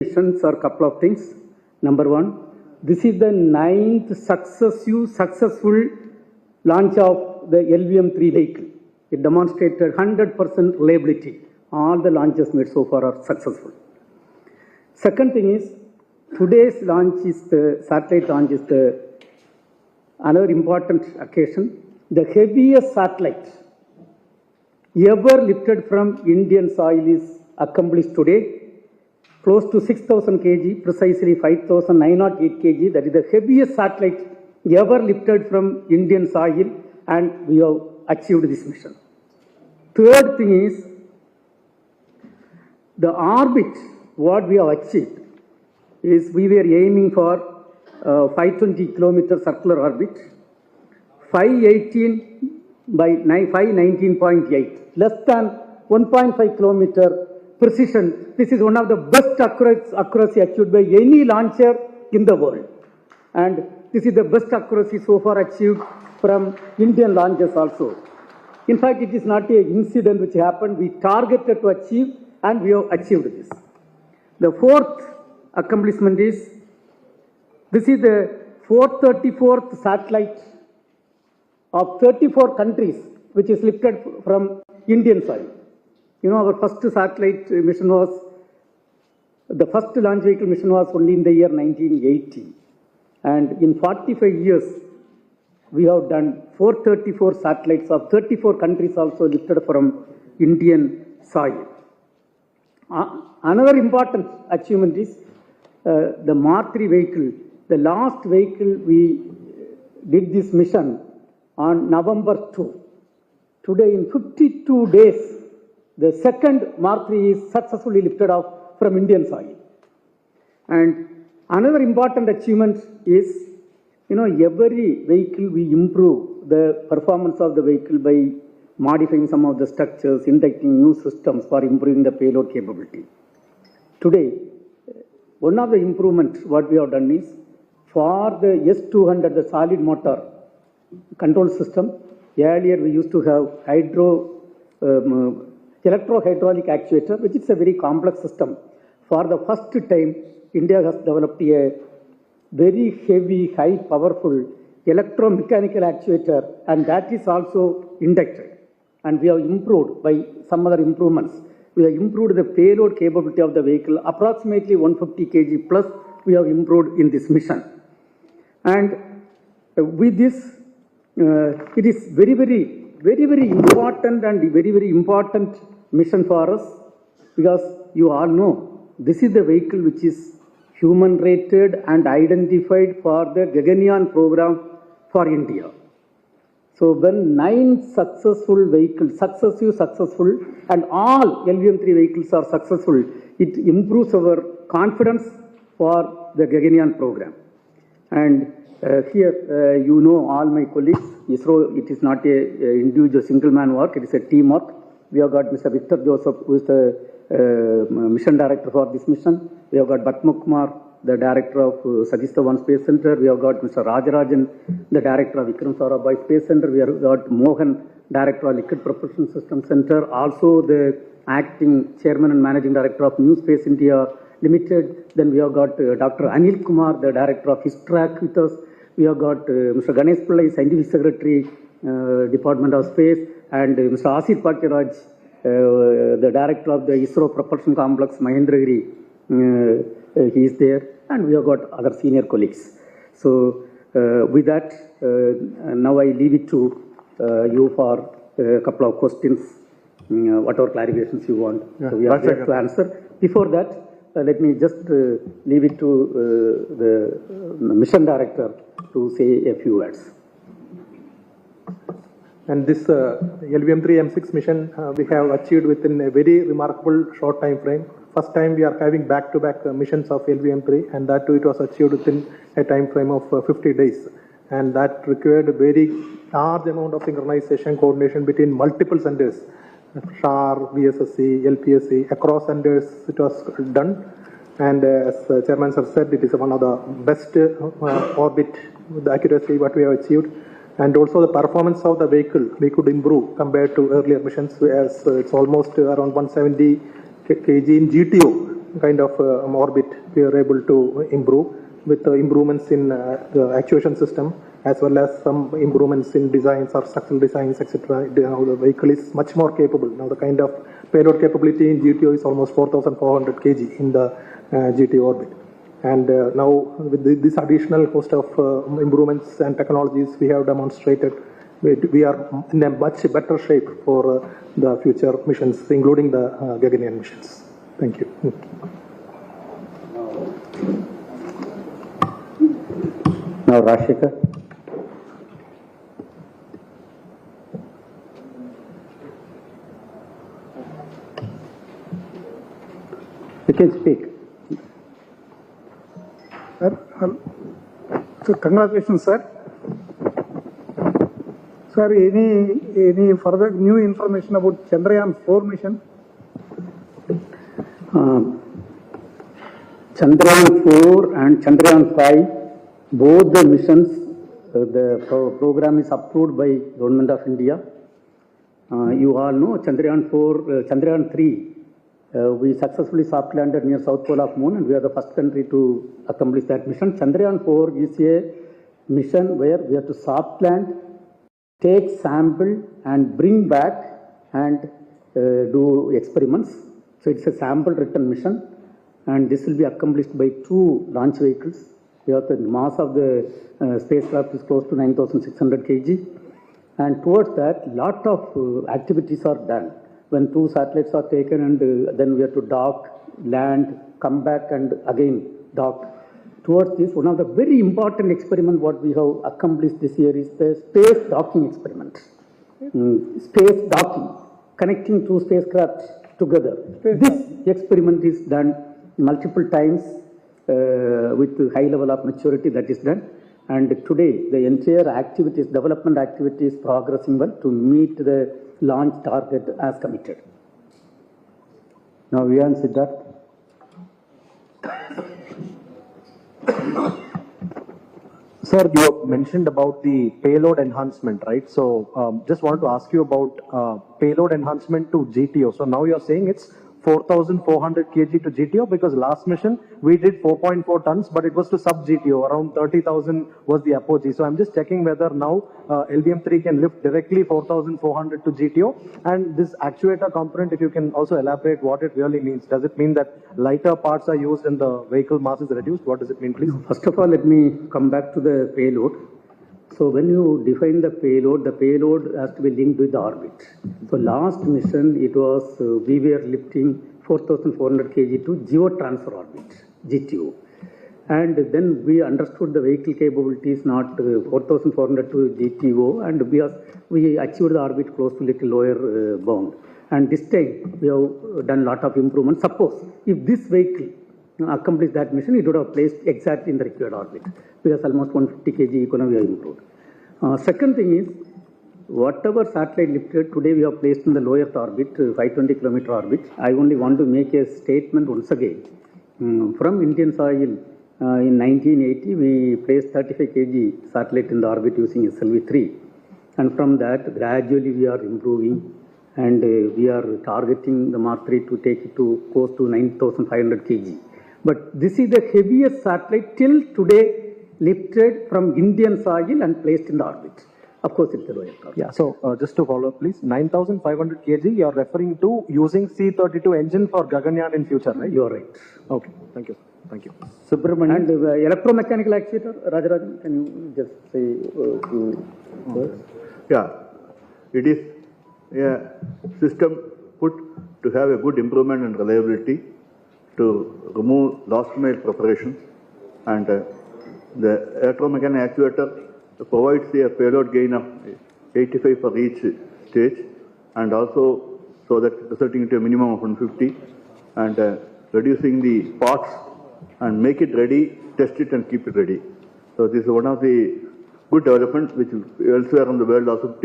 Missions are a couple of things. Number one, this is the 9th successful launch of the LVM-3 vehicle. It demonstrated 100% reliability. All the launches made so far are successful. Second thing is, today's launch is the satellite launch is the another important occasion. The heaviest satellite ever lifted from Indian soil is accomplished today. Close to 6,000 kg, precisely 5,908 kg. That is the heaviest satellite ever lifted from Indian soil, and we have achieved this mission. Third thing is, the orbit, what we have achieved is we were aiming for 520 kilometer circular orbit, 518 by 519.8, less than 1.5 kilometer precision. This is one of the best accuracy achieved by any launcher in the world. And this is the best accuracy so far achieved from Indian launches also. In fact, it is not an incident which happened. We targeted to achieve, and we have achieved this. The fourth accomplishment is, this is the 434th satellite of 34 countries which is lifted from Indian soil. You know, our first satellite mission was, the first launch vehicle mission was only in the year 1980. And in 45 years, we have done 434 satellites of 34 countries also lifted from Indian soil. Another important achievement is the Mark III vehicle. The last vehicle we did this mission on November 2. Today, in 52 days, the second Mark III is successfully lifted off from Indian soil. And another important achievement is, you know, every vehicle we improve the performance of the vehicle by modifying some of the structures, inducting new systems for improving the payload capability. Today, one of the improvements what we have done is, for the S200, the solid motor control system, earlier we used to have electro-hydraulic actuator, which is a very complex system. For the first time, India has developed a very heavy, high powerful electromechanical actuator, and that is also inducted. And we have improved by some other improvements. We have improved the payload capability of the vehicle, approximately 150 kg plus we have improved in this mission. And with this, it is very important and very important mission for us, because you all know this is the vehicle which is human rated and identified for the Gaganyaan program for India. So when 9 successful vehicles, successful, and all LVM-3 vehicles are successful, it improves our confidence for the Gaganyaan program. And here, you know, all my colleagues, ISRO, it is not a individual single man work, it is a teamwork. We have got Mr. Victor Joseph, who is the mission director for this mission. We have got Batma Kumar, the director of Satish Dhawan Space Center. We have got Mr. Rajarajan, the director of Vikram Sarabhai Space Center. We have got Mohan, director of Liquid Propulsion System Center. Also the acting chairman and managing director of New Space India Limited. Then we have got Dr. Anil Kumar, the director of ISRO with us. We have got Mr. Ganesh Pillai, scientific secretary, Department of Space, and Mr. Asir Pakiraj, the director of the ISRO Propulsion Complex, Mahendragiri. He is there, and we have got other senior colleagues. So with that, now I leave it to you for a couple of questions, whatever clarifications you want. So we are here to answer. Before that, let me just leave it to the mission director to say a few words. And this LVM-3 M6 mission we have achieved within a very remarkable short time frame. First time we are having back-to-back missions of LVM-3, and that too it was achieved within a time frame of 50 days. And that required a very large amount of synchronization, coordination between multiple centers, SHAR, VSSC, LPSC, across centers it was done. And as Chairman Sir said, it is one of the best orbit with the accuracy what we have achieved. And also the performance of the vehicle, we could improve compared to earlier missions, as it's almost around 170 kg in GTO kind of orbit we are able to improve with improvements in the actuation system as well as some improvements in designs or structural designs, etc. Now the vehicle is much more capable. Now the kind of payload capability in GTO is almost 4,400 kg in the GTO orbit. And now with this additional host of improvements and technologies we have demonstrated, we are in a much better shape for the future missions, including the Gaganyaan missions. Thank you. Now, Rashika. You can speak. Sir, so congratulations, sir. Sir, any further new information about Chandrayaan 4 mission? Chandrayaan 4 and Chandrayaan 5, both the missions, the program is approved by Government of India. You all know Chandrayaan 4, Chandrayaan 3, we successfully soft landed near South Pole of Moon and we are the first country to accomplish that mission. Chandrayaan 4 is a mission where we have to soft land, take sample and bring back and do experiments. So it's a sample return mission and this will be accomplished by 2 launch vehicles. We have the mass of the spacecraft is close to 9,600 kg and towards that lot of activities are done. When 2 satellites are taken and then we have to dock, land, come back and again dock. Towards this, one of the very important experiment what we have accomplished this year is the space docking experiment. Space docking, connecting 2 spacecraft together. This experiment is done multiple times with high level of maturity that is done. And today, the entire activities, development activities progressing well to meet the launch target as committed. Now, Vian Siddharth. Sir, you mentioned about the payload enhancement, right? So, just wanted to ask you about payload enhancement to GTO. So now you're saying it's 4,400 kg to GTO because last mission we did 4.4 tons, but it was to sub GTO. Around 30,000 was the apogee. So I'm just checking whether now LVM3 can lift directly 4,400 to GTO. And this actuator component, if you can also elaborate what it really means. Does it mean that lighter parts are used and the vehicle mass is reduced? What does it mean, please? First of all, let me come back to the payload. So when you define the payload has to be linked with the orbit. So last mission, it was, we were lifting 4,400 kg to geotransfer orbit, GTO. And then we understood the vehicle capabilities, not 4,400 to GTO, and we achieved the orbit close to little lower bound. And this time, we have done a lot of improvements. Suppose, if this vehicle accomplished that mission, it would have placed exactly in the required orbit, because almost 150 kg economy we have improved. Second thing is, whatever satellite lifted, today we have placed in the lowest orbit, 520 kilometer orbit. I only want to make a statement once again. From Indian soil, in 1980, we placed 35 kg satellite in the orbit using SLV-3. And from that, gradually we are improving and we are targeting the Mark 3 to take it to close to 9,500 kg. But this is the heaviest satellite till today lifted from Indian soil and placed in the orbit. Of course, it's the lowest orbit. Yeah, so just to follow up, please. 9,500 kg, you are referring to using C-32 engine for Gaganyaan in future, right? You are right. Okay, thank you. Thank you. Subramanian. And electromechanical actuator, Rajarajan, can you just say a few words? Yeah, it is a system put to have a good improvement in reliability, to remove last mile preparations, and the electromechanical actuator provides a payload gain of 85 for each stage, and also so that resulting into a minimum of 150, and reducing the parts and make it ready, test it and keep it ready. So this is one of the good developments which elsewhere in the world also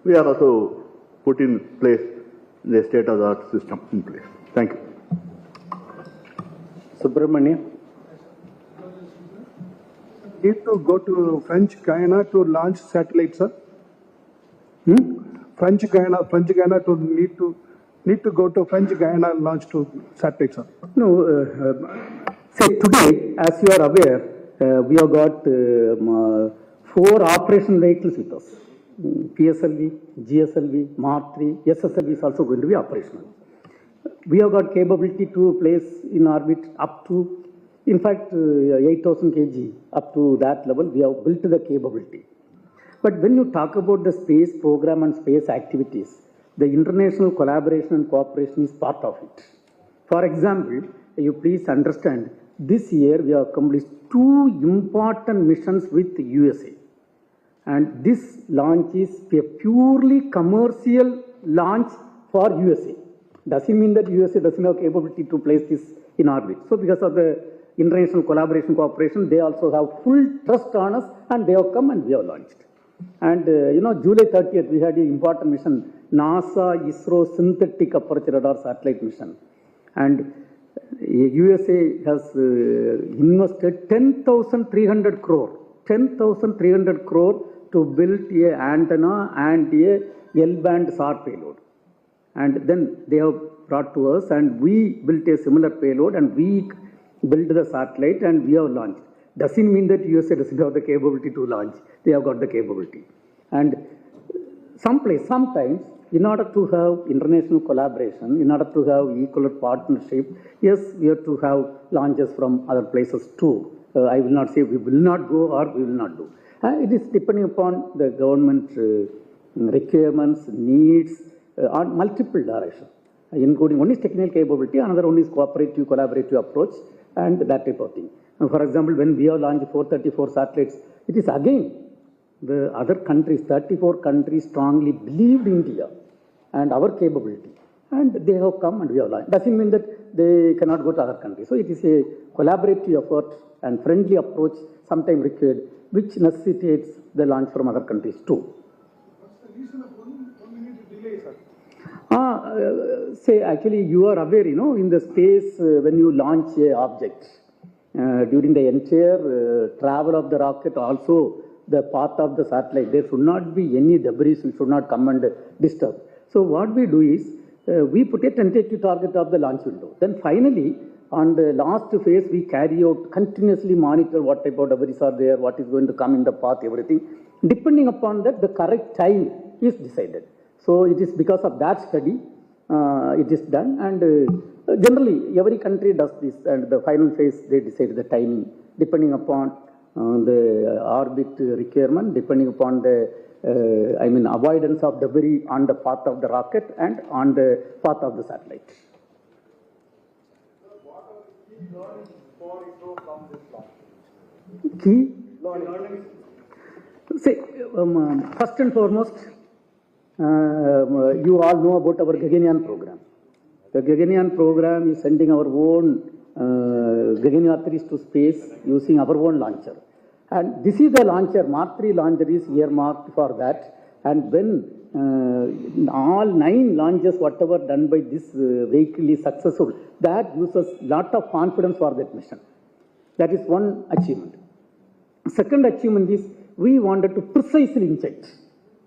we are also put in place the state-of-the-art system in place. Thank you. Subramanian. Need to go to French Guyana to launch satellites, sir? French Guyana to need to need to go to French Guyana and launch 2 satellites, sir? No, say today, as you are aware, we have got 4 operation vehicles with us. PSLV, GSLV, Mark 3, SSLV is also going to be operational. We have got capability to place in orbit up to, in fact, 8,000 kg, up to that level, we have built the capability. But when you talk about the space program and space activities, the international collaboration and cooperation is part of it. For example, you please understand, this year we have accomplished 2 important missions with USA. And this launch is a purely commercial launch for USA. Doesn't mean that USA doesn't have capability to place this in orbit. So because of the international collaboration cooperation, they also have full trust on us, and they have come and we have launched. And July 30th, we had an important mission, NASA ISRO synthetic aperture radar satellite mission. And USA has invested 10,300 crore to build an antenna and a L-band SAR payload. And then they have brought to us, and we built a similar payload, and we built the satellite, and we have launched. Doesn't mean that USA doesn't have the capability to launch. They have got the capability. And sometimes, in order to have international collaboration, in order to have equal partnership, yes, we have to have launches from other places too. I will not say we will not go or we will not do. It is depending upon the government requirements, needs, on multiple directions, including one is technical capability, another one is cooperative, collaborative approach, and that type of thing. For example, when we have launched 434 satellites, it is again the other countries, 34 countries strongly believed in India and our capability, and they have come and we have launched. Doesn't mean that they cannot go to other countries. So it is a collaborative effort and friendly approach sometimes required, which necessitates the launch from other countries too. What's the reason of 1 minute delay, sir? Say, actually, you are aware, in the space, when you launch a object, during the entire travel of the rocket, also the path of the satellite, there should not be any debris, which should not come and disturb. So what we do is, we put a tentative target of the launch window. Then finally, on the last phase, we carry out, continuously monitor what type of debris are there, what is going to come in the path, everything. Depending upon that, the correct time is decided. So it is because of that study, it is done, and generally every country does this, and the final phase they decide the timing depending upon the orbit requirement, depending upon the avoidance of debris on the path of the rocket and on the path of the satellite. What are the key learnings for ISRO from this launch? Key? Learnings. Say, first and foremost, you all know about our Gaganyaan program. The Gaganyaan program is sending our own Gaganyatris to space using our own launcher. And this is the launcher, Mark 3 launcher is earmarked for that. And when all 9 launches, whatever done by this vehicle is successful, that gives us lot of confidence for that mission. That is one achievement. Second achievement is we wanted to precisely inject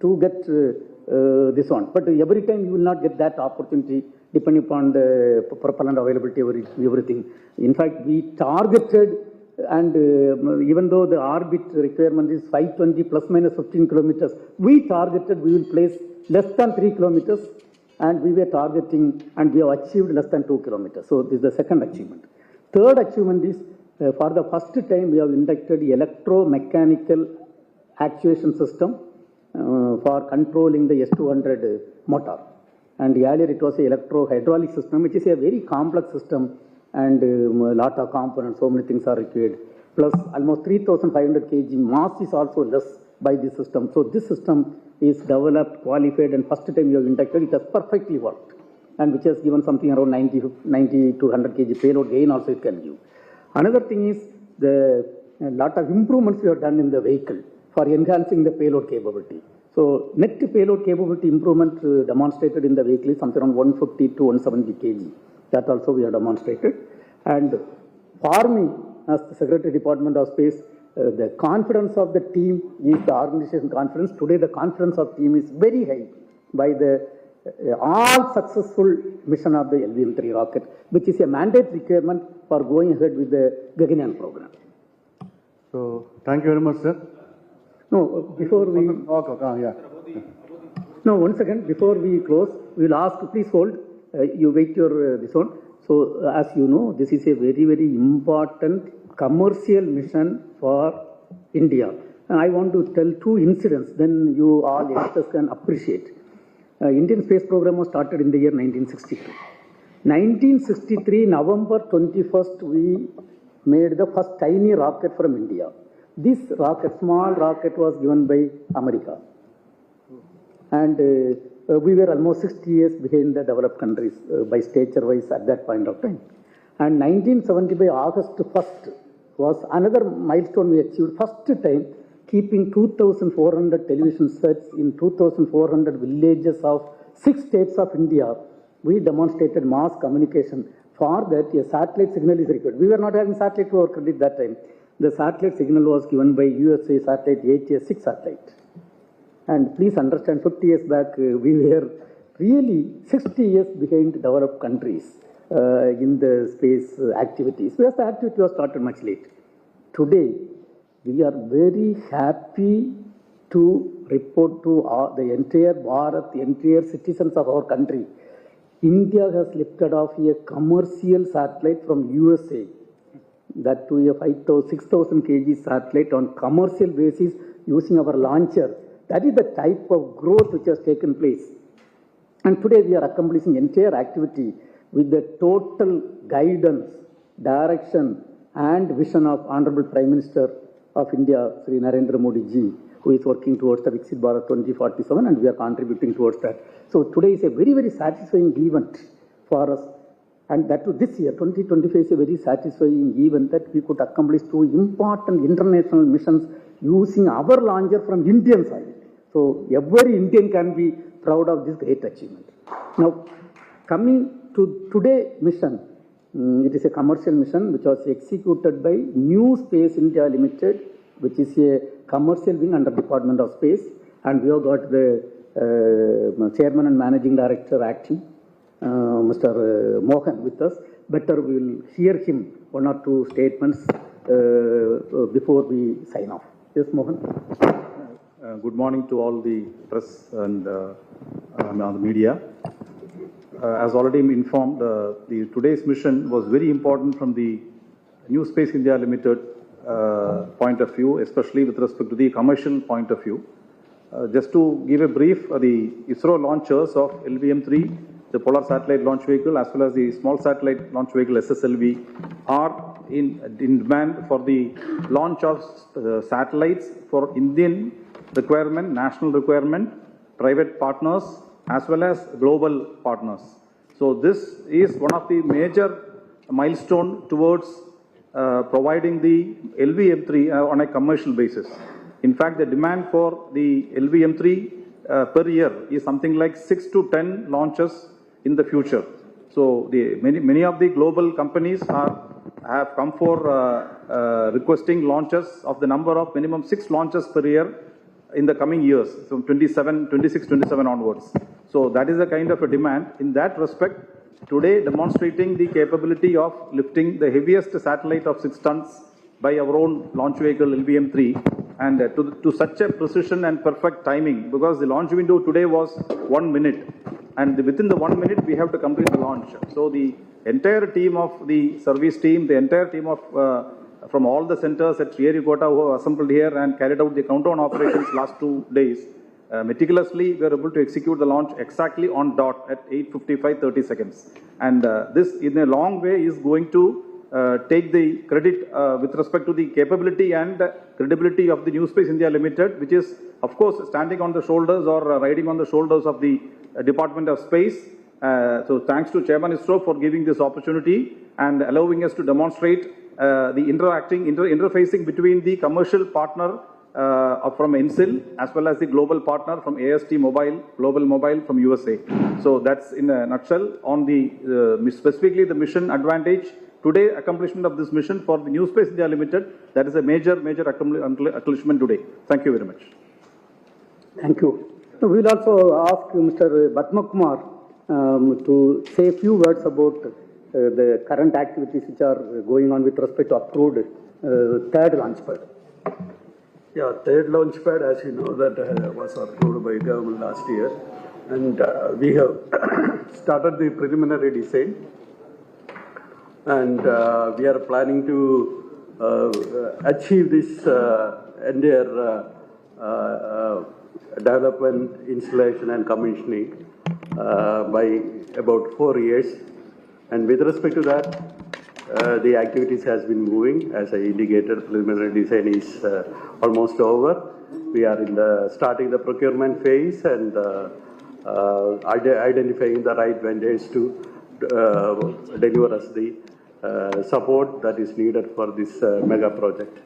to get this one. But every time you will not get that opportunity depending upon the propellant availability, everything. In fact, we targeted, and even though the orbit requirement is 520 plus minus 15 kilometers, we targeted we will place less than 3 kilometers, and we were targeting, and we have achieved less than 2 kilometers. So this is the second achievement. Third achievement is, for the first time, we have inducted electromechanical actuation system for controlling the S200 motor. And earlier it was an electro-hydraulic system, which is a very complex system, and a lot of components, so many things are required. Plus almost 3,500 kg mass is also less by this system. So this system is developed, qualified, and first time you have inducted, it has perfectly worked, and which has given something around 90 to 100 kg payload gain also it can give. Another thing is a lot of improvements we have done in the vehicle for enhancing the payload capability. So net payload capability improvement demonstrated in the vehicle is something around 150 to 170 kg. That also we have demonstrated. And for me, as the Secretary Department of Space, the confidence of the team is the organization confidence. Today the confidence of team is very high by the all successful mission of the LVM-3 rocket, which is a mandate requirement for going ahead with the Gaganyaan program. So, thank you very much, sir. No, before we... Yeah. No, one second, before we close, we will ask, please hold, you wait your this one. So, as you know, this is a very, very important commercial mission for India. And I want to tell two incidents, then you all youngsters can appreciate. Indian space program was started in the year 1962. 1963, November 21st, we made the first tiny rocket from India. This rocket, small rocket, was given by America. And we were almost 60 years behind the developed countries by stature-wise at that point of time. And 1975, August 1st, was another milestone we achieved. First time, keeping 2,400 television sets in 2,400 villages of 6 states of India, we demonstrated mass communication. For that, a satellite signal is required. We were not having satellite to our credit that time. The satellite signal was given by USA satellite, ATS-6 satellite. And please understand, 50 years back, we were really 60 years behind developed countries in the space activities, because the activity was started much late. Today, we are very happy to report to the entire Bharat, the entire citizens of our country. India has lifted off a commercial satellite from USA, that to a 6,000 kg satellite on commercial basis using our launcher. That is the type of growth which has taken place. And today we are accomplishing entire activity with the total guidance, direction and vision of Honorable Prime Minister of India, Sri Narendra Modi ji, who is working towards the Viksit Bharat 2047, and we are contributing towards that. So today is a very, very satisfying event for us. And that to this year, 2025 is a very satisfying event that we could accomplish 2 important international missions using our launcher from Indian side. So every Indian can be proud of this great achievement. Now, coming to today's mission, it is a commercial mission which was executed by New Space India Limited, which is a commercial wing under Department of Space, and we have got the Chairman and Managing Director acting, Mr. Mohan with us. Better we will hear him 1 or 2 statements before we sign off. Yes, Mohan. Good morning to all the press and the media. As already informed, today's mission was very important from the New Space India Limited point of view, especially with respect to the commercial point of view. Just to give a brief, the ISRO launchers of LVM-3, the Polar Satellite Launch Vehicle, as well as the Small Satellite Launch Vehicle SSLV, are in demand for the launch of satellites for Indian requirement, national requirement, private partners, as well as global partners. So this is one of the major milestone towards providing the LVM-3 on a commercial basis. In fact, the demand for the LVM-3 per year is something like 6 to 10 launches in the future. So many of the global companies have come for requesting launches of the number of minimum 6 launches per year in the coming years, from 26, 27 onwards. So that is a kind of a demand. In that respect, today demonstrating the capability of lifting the heaviest satellite of 6 tons by our own launch vehicle LVM-3, and to such a precision and perfect timing, because the launch window today was 1 minute, and within the 1 minute we have to complete the launch. So the entire team of the service team, the entire team of from all the centers at Sriharikota who have assembled here and carried out the countdown operations last 2 days, meticulously we were able to execute the launch exactly on dot at 8:55:30 seconds. And this in a long way is going to take the credit with respect to the capability and credibility of the New Space India Limited, which is of course standing on the shoulders or riding on the shoulders of the Department of Space. So thanks to Chairman ISRO for giving this opportunity and allowing us to demonstrate the interfacing between the commercial partner from NCIL as well as the global partner from AST Mobile, Global Mobile from USA. So that's in a nutshell on the specifically the mission advantage. Today, accomplishment of this mission for the New Space India Limited, that is a major accomplishment today. Thank you very much. Thank you. So we'll also ask Mr. Batma Kumar to say a few words about the current activities which are going on with respect to approved third launch pad. Yeah, third launch pad, as you know, that was approved by government last year, and we have started the preliminary design, and we are planning to achieve this entire development, installation, and commissioning by about 4 years. And with respect to that, the activities has been moving. As I indicated, preliminary design is almost over. We are in the starting the procurement phase and identifying the right vendors to deliver us the support that is needed for this mega project.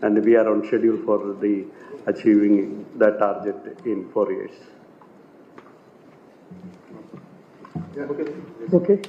And we are on schedule for the achieving that target in 4 years. Okay.